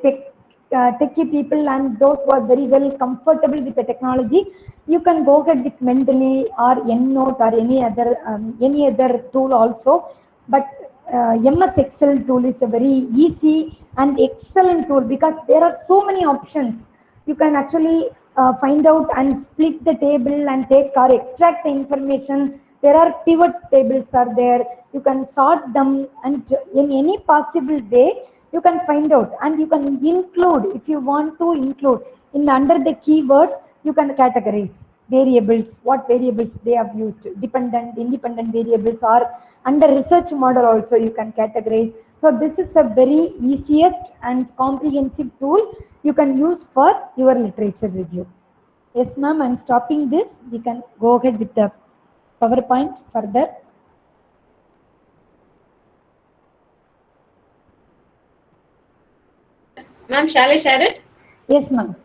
techy people and those who are very well comfortable with the technology, you can go ahead with Mendeley or EndNote or any other tool also. But MS Excel tool is a very easy and excellent tool, because there are so many options. You can actually find out and split the table and take or extract the information. There are pivot tables are there. You can sort them, and in any possible way you can find out, and you can include, if you want to include in under the keywords, you can categorize variables, what variables they have used, dependent, independent variables, or under research model also you can categorize. So this is a very easiest and comprehensive tool you can use for your literature review. Yes, ma'am, I'm stopping this. We can go ahead with the PowerPoint further. Ma'am, shall I share it? Yes, ma'am.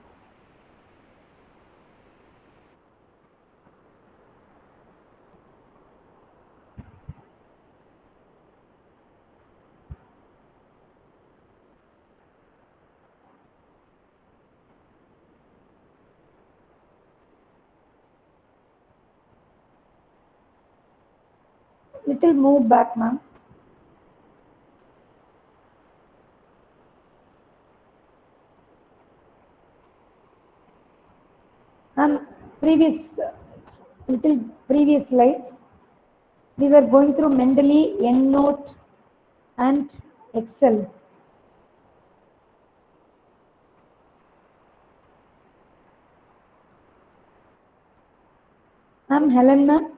little move back, ma'am. Previous, little previous slides, we were going through Mendeley, EndNote, and Excel. Helen, ma'am.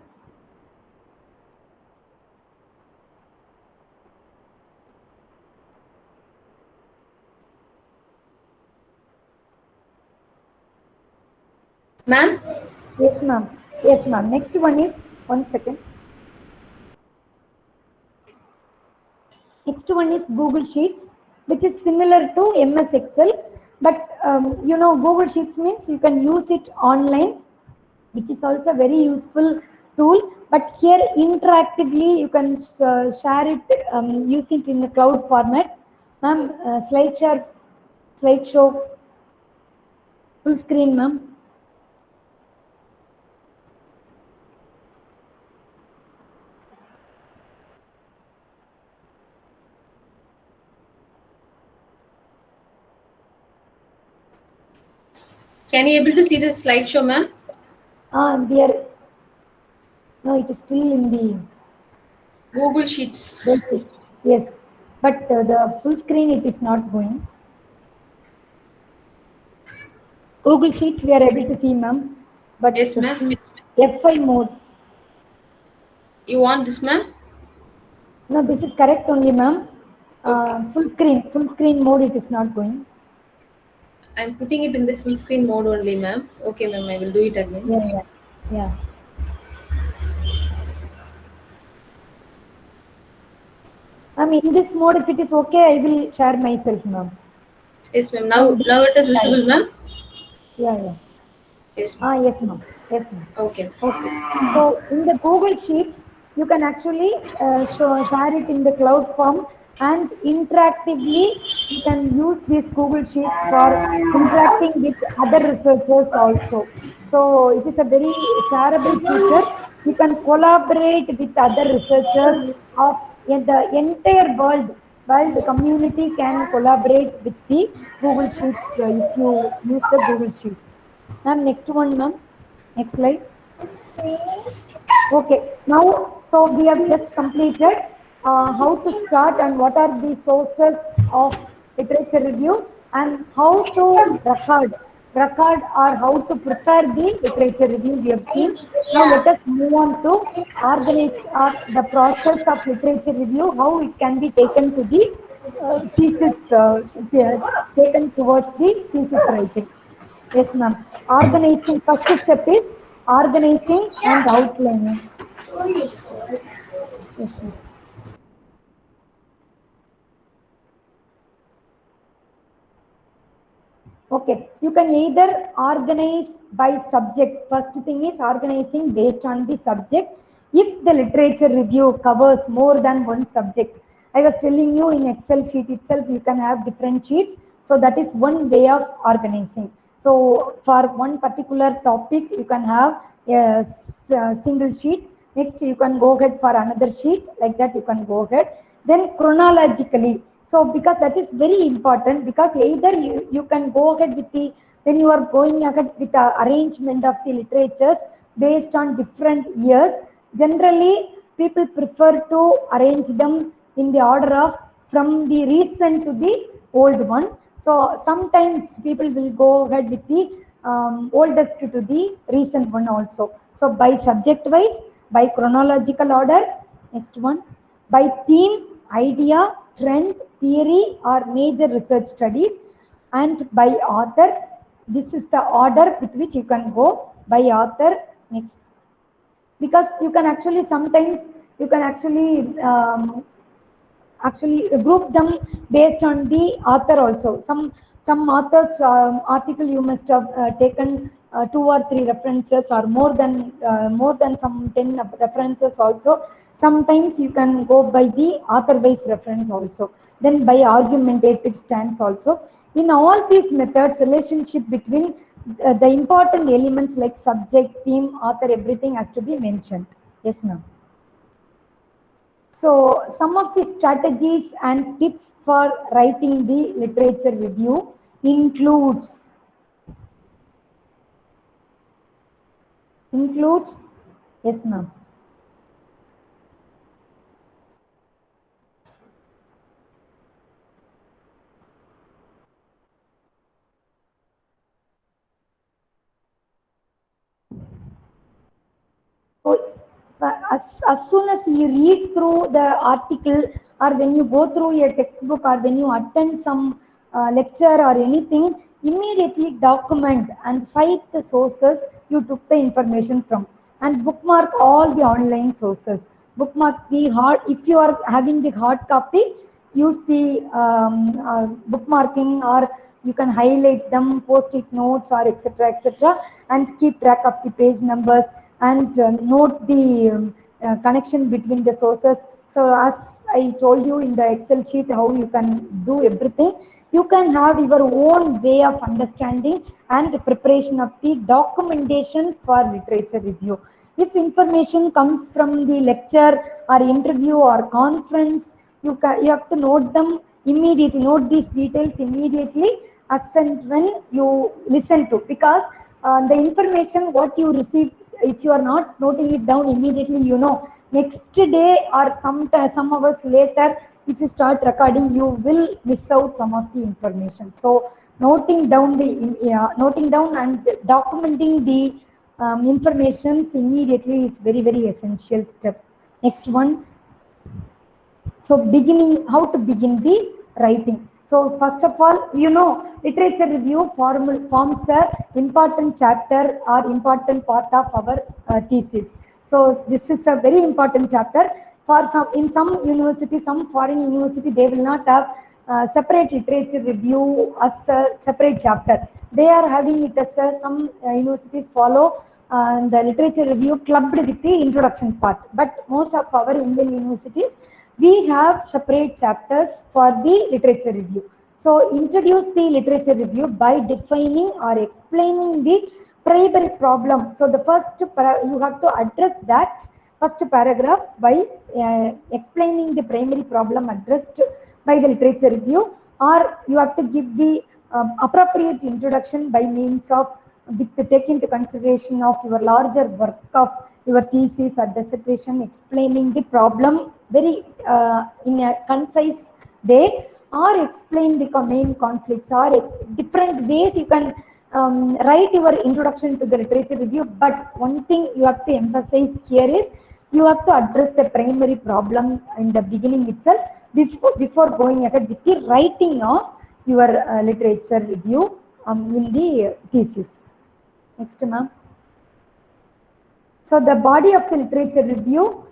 Ma'am? Yes, ma'am. Yes, ma'am. Next one is, one second. Next one is Google Sheets, which is similar to MS Excel, but you know, Google Sheets means you can use it online, which is also very useful tool. But here interactively you can share it, use it in the cloud format. Ma'am, slideshow, full screen, ma'am. Can you able to see the slideshow, ma'am? We are, no, it is still in the Google Sheets. basic. Yes, but the full screen it is not going. Google Sheets we are able to see, ma'am, but Yes, ma'am. F5 mode. You want this, ma'am? No, this is correct only, ma'am. Okay. Full screen mode it is not going. I'm putting it in the full screen mode only, ma'am. Okay, ma'am, I will do it again. Yeah. In this mode, if it is okay, I will share myself, ma'am. Yes, ma'am. Now it is visible, ma'am. Yeah. Yes, ma'am. Yes, ma'am. Okay. Okay. So in the Google Sheets, you can actually share it in the cloud form, and interactively you can use these Google Sheets for interacting with other researchers also. So it is a very shareable feature. You can collaborate with other researchers of the entire world community can collaborate with the Google Sheets if you use the Google Sheets. Ma'am, next one, ma'am. Next slide. Okay, now, so we have just completed how to start and what are the sources of literature review and how to record or how to prepare the literature review we have seen. Now let us move on to organize the process of literature review, how it can be taken to the thesis, taken towards the thesis writing. Yes, ma'am. Organizing, first step is organizing and outlining. Yes, ma'am. Okay, you can either organize by subject. First thing is organizing based on the subject. If the literature review covers more than one subject, I was telling you in Excel sheet itself, you can have different sheets. So that is one way of organizing. So for one particular topic, you can have a single sheet. Next, you can go ahead for another sheet. Like that, you can go ahead. Then chronologically. So because that is very important, because either you can go ahead with the, when you are going ahead with the arrangement of the literatures based on different years, generally people prefer to arrange them in the order of from the recent to the old one. So sometimes people will go ahead with the oldest to the recent one also. So by subject wise, by chronological order, next one, by theme, idea, trend, theory or major research studies, and by author. This is the order with which you can go by author. Next, because you can actually sometimes you can actually group them based on the author also. Some authors article you must have taken 2 or 3 references or more than some 10 references also. Sometimes you can go by the author wise reference also, then by argumentative stance also. In all these methods, relationship between the important elements like subject, theme, author, everything has to be mentioned. Yes, ma'am. So some of the strategies and tips for writing the literature review includes yes ma'am. So, as soon as you read through the article, or when you go through your textbook, or when you attend some lecture or anything, immediately document and cite the sources you took the information from, and bookmark all the online sources. Bookmark the hard, if you are having the hard copy, use the bookmarking, or you can highlight them, post-it notes, or etc., and keep track of the page numbers, and note the connection between the sources. So as I told you in the Excel sheet how you can do everything, you can have your own way of understanding and preparation of the documentation for literature review. If information comes from the lecture or interview or conference, you have to note them immediately, note these details immediately as and when you listen to, because the information what you receive, if you are not noting it down immediately, next day or some hours later, if you start recording, you will miss out some of the information. So noting down and documenting the informations immediately is very, very essential step. Next one. So how to begin the writing. So first of all, literature review forms a important chapter or important part of our thesis. So this is a very important chapter. In some university, some foreign university, they will not have separate literature review as a separate chapter. They are having it as some universities follow the literature review clubbed with the introduction part. But most of our Indian universities, we have separate chapters for the literature review. So introduce the literature review by defining or explaining the primary problem. So the first you have to address that first paragraph by explaining the primary problem addressed by the literature review, or you have to give the appropriate introduction by means of take into consideration of your larger work of your thesis or dissertation, explaining the problem very in a concise way, or explain the main conflicts, or different ways you can write your introduction to the literature review. But one thing you have to emphasize here is you have to address the primary problem in the beginning itself before going ahead with the writing of your literature review in the thesis. Next, ma'am. So the body of the literature review,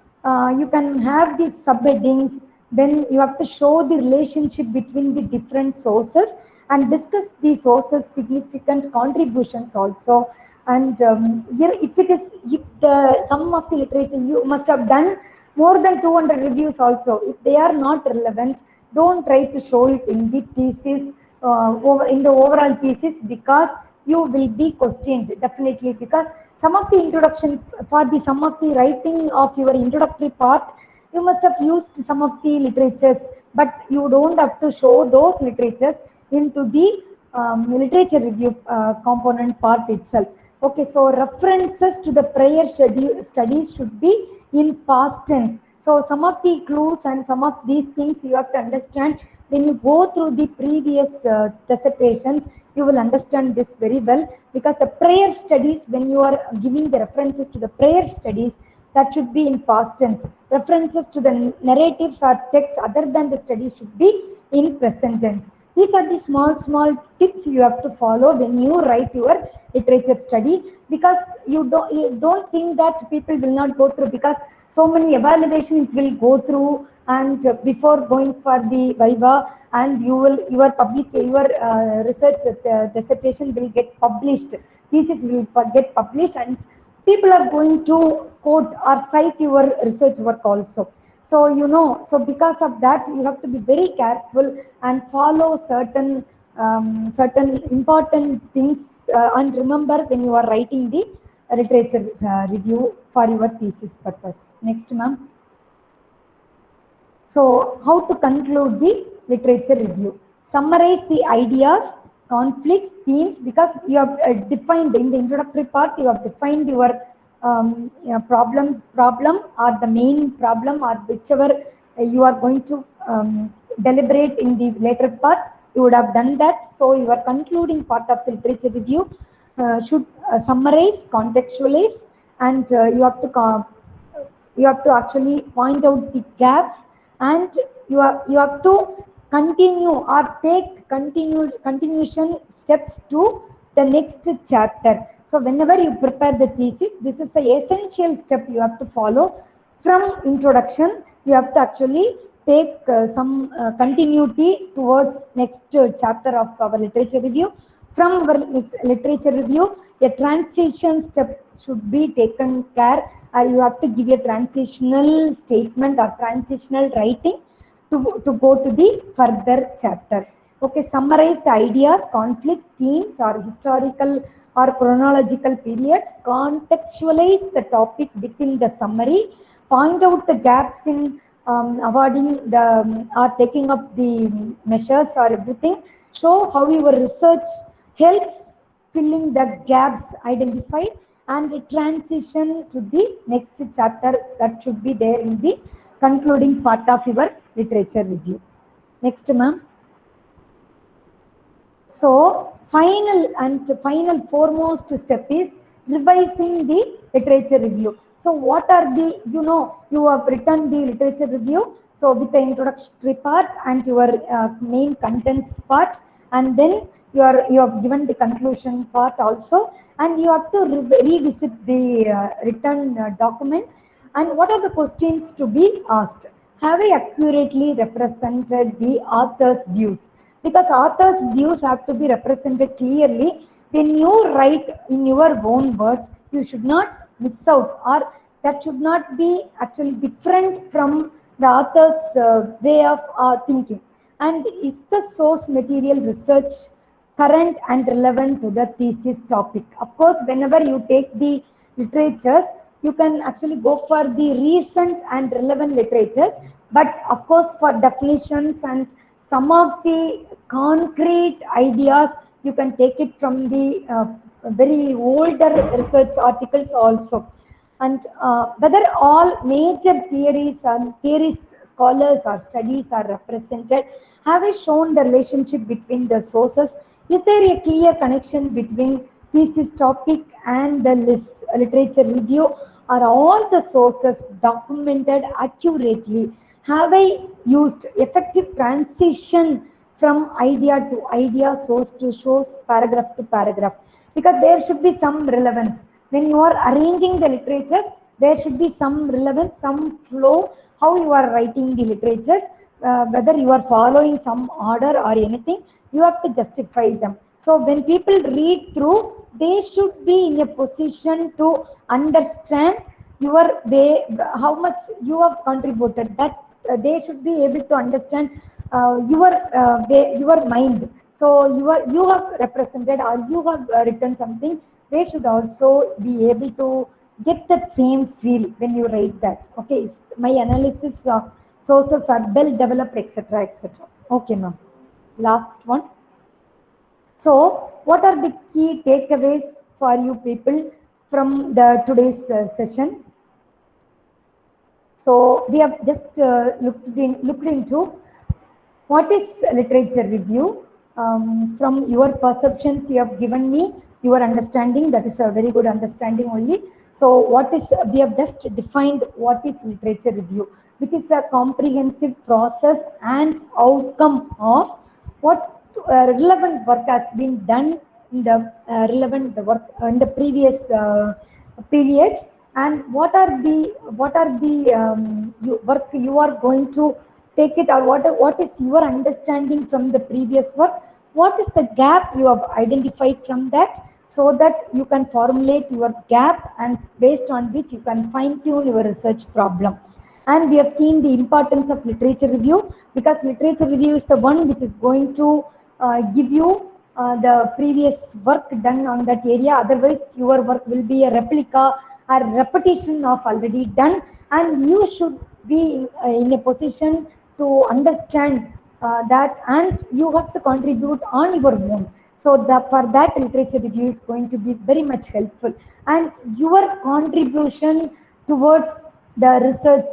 you can have these subheadings. Then you have to show the relationship between the different sources and discuss the sources' significant contributions also. And here, some of the literature, you must have done more than 200 reviews also. If they are not relevant, don't try to show it in the thesis, in the overall thesis, because you will be questioned definitely, because some of the introduction for some of the writing of your introductory part, you must have used some of the literatures, but you don't have to show those literatures into the literature review component part itself. Okay, so references to the prior studies should be in past tense. So some of the clues and some of these things you have to understand when you go through the previous dissertations. You will understand this very well, because the prior studies, when you are giving the references to the prior studies, that should be in past tense. References to the narratives or text other than the study should be in present tense. These are the small tips you have to follow when you write your literature study, because you don't think that people will not go through, because so many evaluations will go through, and before going for the viva, and your research dissertation will get published, thesis will get published, and people are going to quote or cite your research work also. So so because of that, you have to be very careful and follow certain important things, and remember when you are writing the literature review for your thesis purpose. Next, ma'am. So how to conclude the literature review? Summarize the ideas, conflicts, themes, because you have defined in the introductory part, you have defined your problem or the main problem or whichever you are going to deliberate in the later part. You would have done that. So your concluding part of the literature review should summarize, contextualize, and you have to actually point out the gaps, and you have to continue or take continuation steps to the next chapter. So whenever you prepare the thesis, this is an essential step you have to follow. From introduction, you have to actually take some continuity towards next chapter of our literature review. From our literature review, a transition step should be taken care. You have to give a transitional statement or transitional writing to go to the further chapter. Okay, summarize the ideas, conflicts, themes, or historical or chronological periods. Contextualize the topic within the summary. Point out the gaps in avoiding the or taking up the measures or everything. Show how your research helps filling the gaps identified, and transition to the next chapter that should be there in the concluding part of your literature review. Next, ma'am. So final foremost step is revising the literature review. So what are the, you have written the literature review, so with the introductory part and your main contents part, and then you have given the conclusion part also, and you have to revisit the written document. And what are the questions to be asked? Have I accurately represented the author's views? Because author's views have to be represented clearly. When you write in your own words, you should not miss out, or that should not be actually different from the author's way of thinking. And is the source material research current and relevant to the thesis topic? Of course, whenever you take the literatures, you can actually go for the recent and relevant literatures, but of course for definitions and some of the concrete ideas, you can take it from the very older research articles also. And whether all major theories and theorists, scholars or studies are represented, have I shown the relationship between the sources? Is there a clear connection between thesis topic and the literature review? Are all the sources documented accurately? Have I used effective transition from idea to idea, source to source, paragraph to paragraph? Because there should be some relevance. When you are arranging the literatures, there should be some relevance, some flow, how you are writing the literatures, whether you are following some order or anything, you have to justify them. So when people read through, they should be in a position to understand your way, how much you have contributed, that they should be able to understand your mind. So you have represented or you have written something, they should also be able to get that same feel when you write that. Okay, my analysis sources are well developed, etc., etc. Okay, ma'am. Last one. So, what are the key takeaways for you people from the today's session? So, we have just looked into what is literature review. From your perceptions, you have given me your understanding. That is a very good understanding only. So, we have just defined what is literature review, which is a comprehensive process and outcome of what relevant work has been done in the relevant work in the previous periods, and what are the work you are going to take it, or what is your understanding from the previous work, what is the gap you have identified from that, so that you can formulate your gap, and based on which you can fine tune your research problem. And we have seen the importance of literature review, because literature review is the one which is going to give you the previous work done on that area. Otherwise, your work will be a replica or repetition of already done, and you should be in a position to understand that, and you have to contribute on your own. So for that, literature review is going to be very much helpful, and your contribution towards the research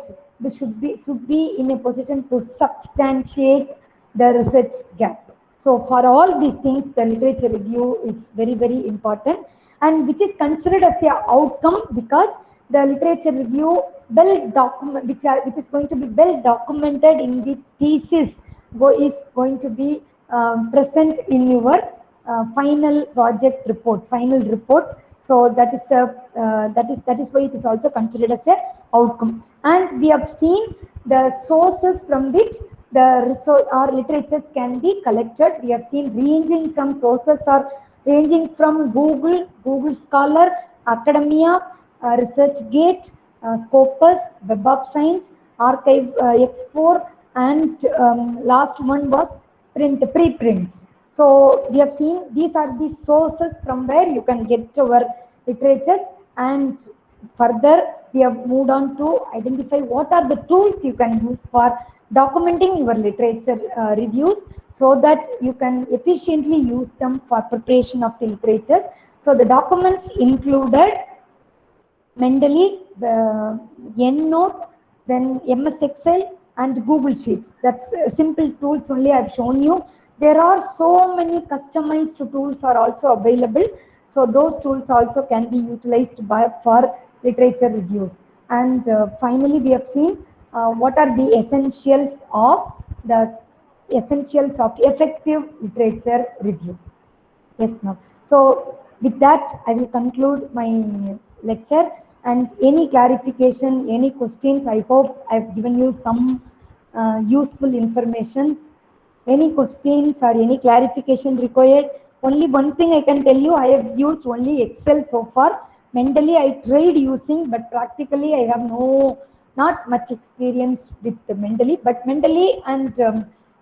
should be in a position to substantiate the research gap. So for all these things, the literature review is very, very important, and which is considered as a outcome because the literature review which is going to be well documented in the thesis is going to be present in your final project report, final report. So that is why it is also considered as a outcome. And we have seen the sources from which the resource or literatures can be collected. We have seen ranging from sources are ranging from Google Scholar, academia, ResearchGate, Scopus, Web of Science, Archive X4, and last one was preprints. So we have seen these are the sources from where you can get our literatures, and further we have moved on to identify what are the tools you can use for documenting your literature reviews so that you can efficiently use them for preparation of the literatures. So the documents included Mendeley, the EndNote, then MS Excel and Google Sheets. That's simple tools only I've shown you. There are so many customized tools are also available. So those tools also can be utilized for literature reviews. And finally, we have seen what are the essentials of effective literature review. Yes, ma'am. So with that, I will conclude my lecture, and any clarification, any questions, I hope I've given you some useful information. Any questions or any clarification required? Only one thing I can tell you, I have used only Excel so far. Mentally, I tried using, but practically I have not much experience with the Mendeley. But Mendeley and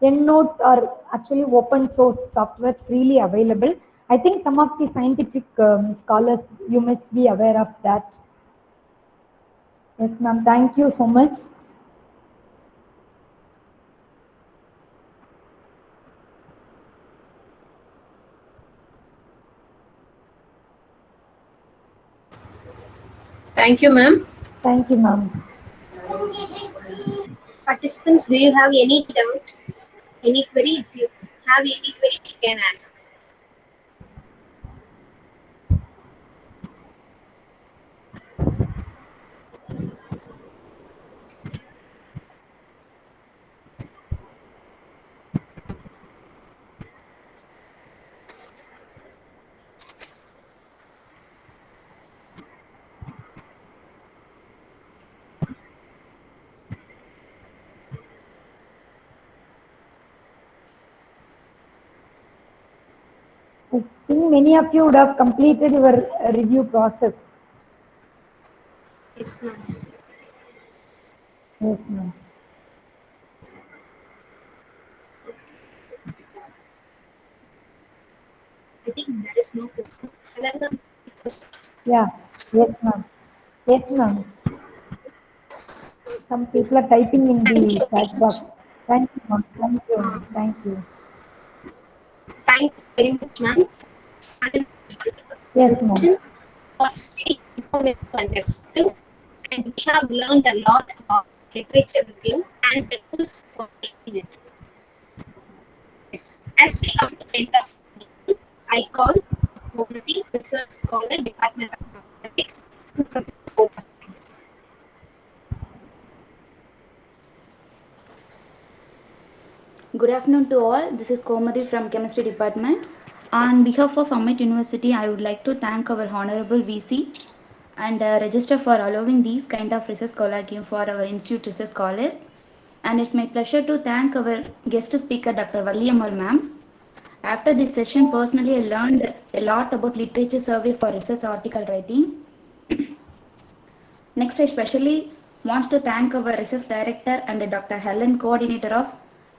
EndNote are actually open source software freely available. I think some of the scientific scholars, you must be aware of that. Yes, ma'am. Thank you so much. Thank you, ma'am. Thank you, ma'am. Participants, do you have any doubt, any query? If you have any query, you can ask. I think many of you would have completed your review process. Yes, ma'am. Yes, ma'am. I think there is no question. Yeah. Yes, ma'am. Yes, ma'am. Some people are typing in the chat box. Thank you, ma'am. Thank you. Thank you. Thank you very much, ma'am. Yes, ma'am. Was very informative and effective, and we have learned a lot about literature review and the tools for taking it. Yes. As we come to the end of the meeting, I call Somati, Research Scholar, Department of Mathematics, to propose vote of thanks. Good afternoon to all. This is Komati from Chemistry Department. On behalf of Amit University, I would like to thank our Honorable VC and Register for allowing these kind of research colloquium for our Institute Research Scholars. And it's my pleasure to thank our guest speaker, Dr. Valliammal ma'am. After this session, personally, I learned a lot about literature survey for research article writing. Next, I especially wants to thank our research director and Dr. Helen, coordinator of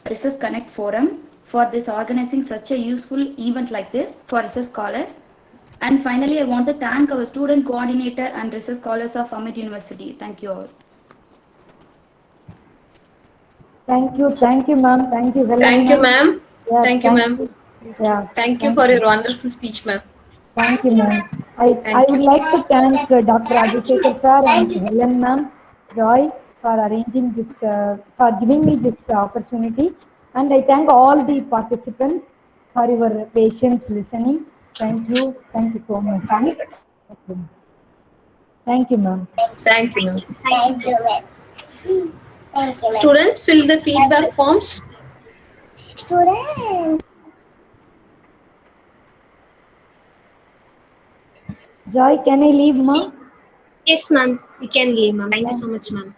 Research Connect Forum, for this organizing such a useful event like this for research scholars. And finally, I want to thank our student coordinator and research scholars of Amit University. Thank you all. Thank you, ma'am. Thank you, Helena. Thank you, ma'am. Yeah, Thank you, ma'am. Yeah, Thank you for your wonderful speech, ma'am. thank you, ma'am. I Thank would you. like to thank Dr. Rajasekhar sir and Helen ma'am, Joy, for arranging this, for giving me this opportunity. And I thank all the participants for your patience listening. Thank you. Thank you so much. Thank you, ma'am. Thank you, ma'am. Thank you. Students, fill the feedback forms. Joy, can I leave, ma'am? Yes, ma'am. You can leave, ma'am. Thank you so much, ma'am.